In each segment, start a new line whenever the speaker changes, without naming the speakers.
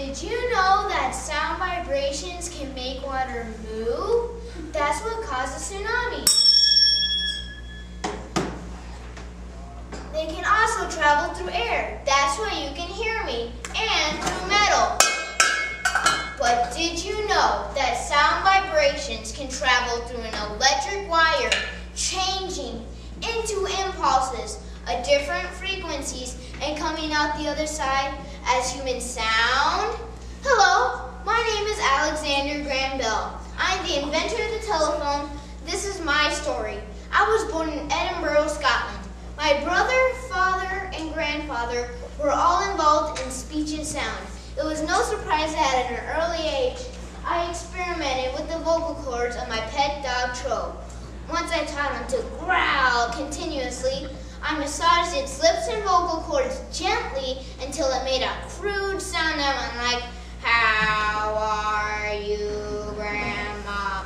Did you know that sound vibrations can make water move? That's what causes tsunamis. They can also travel through air. That's why you can hear me. And through metal. But did you know that sound vibrations can travel through an electric wire, changing into impulses at different frequencies and coming out the other side as human sound? Hello, my name is Alexander Graham Bell. I'm the inventor of the telephone. This is my story. I was born in Edinburgh, Scotland. My brother, father, and grandfather were all involved in speech and sound. It was no surprise that at an early age, I experimented with the vocal cords of my pet dog, Tro. Once I taught him to growl continuously, I massaged its lips and vocal cords gently until it made a crude sound that went like, "How are you, Grandma?"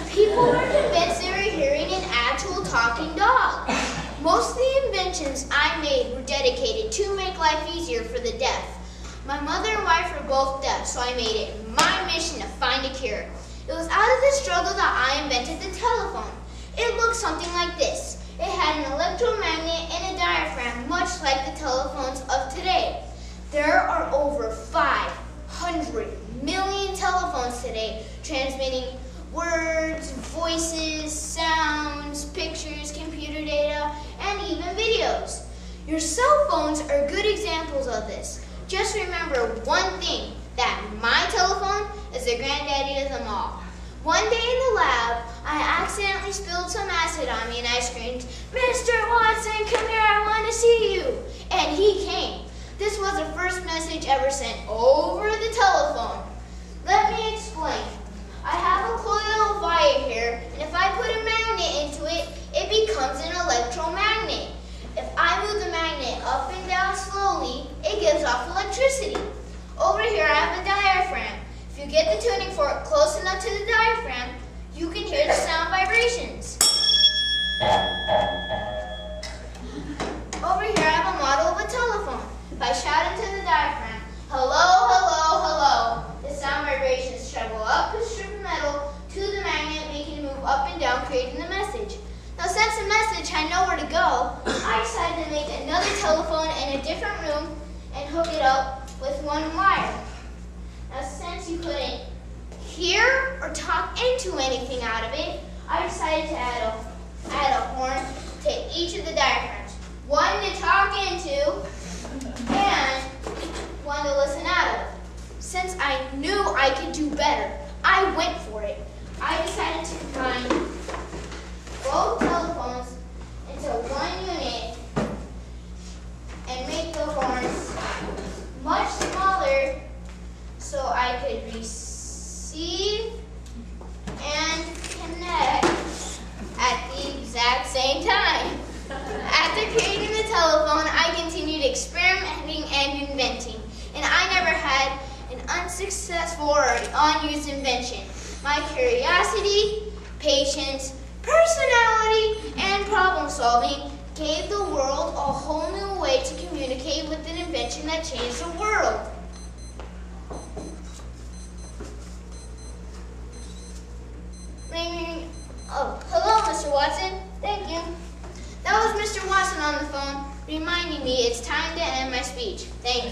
People were convinced they were hearing an actual talking dog. Most of the inventions I made were dedicated to make life easier for the deaf. My mother and wife were both deaf, so I made it my mission to find a cure. It was out of this struggle that I invented the telephone. It looked something like this. It had an electromagnet and a diaphragm, much like the telephones of today. There are over 500 million telephones today, transmitting words, voices, sounds, pictures, computer data, and even videos. Your cell phones are good examples of this. Just remember one thing, that my telephone is the granddaddy of them all. One day in the lab, I accidentally spilled some acid on me and I screamed, "Mr. Watson, come here, I want to see you." And he came. This was the first message ever sent over the telephone. Let me explain. I have a coil of wire here, and if I put a magnet into it, it becomes an electromagnet. If I move the magnet up and down slowly, it gives off electricity. Over here I have a diaphragm. If you get the tuning fork close enough to the diaphragm, you can hear the sound vibrations. Over here I have a model of a telephone. If I shout into the diaphragm, "Hello, hello, hello," the sound vibrations travel up the strip of metal to the magnet, making it move up and down, creating the message. Now since the message had nowhere to go, I decided to make another telephone in a different room and hook it up with one wire. Now since you couldn't hear or talk into anything out of it, I decided to add a horn to each of the diaphragms. One to talk into and one to listen out of. Since I knew I could do better, I went for it. I decided to combine both telephones into one unit and make the horns much smaller so I could receive and connect at the exact same time. After creating the telephone, I continued experimenting and inventing, and I never had an unsuccessful or unused invention. My curiosity, patience, personality, and problem solving gave the world a whole new way to communicate with an invention that changed the world. Ring, ring. Oh, hello, Mr. Watson. Thank you. That was Mr. Watson on the phone, reminding me it's time to end my speech. Thank you.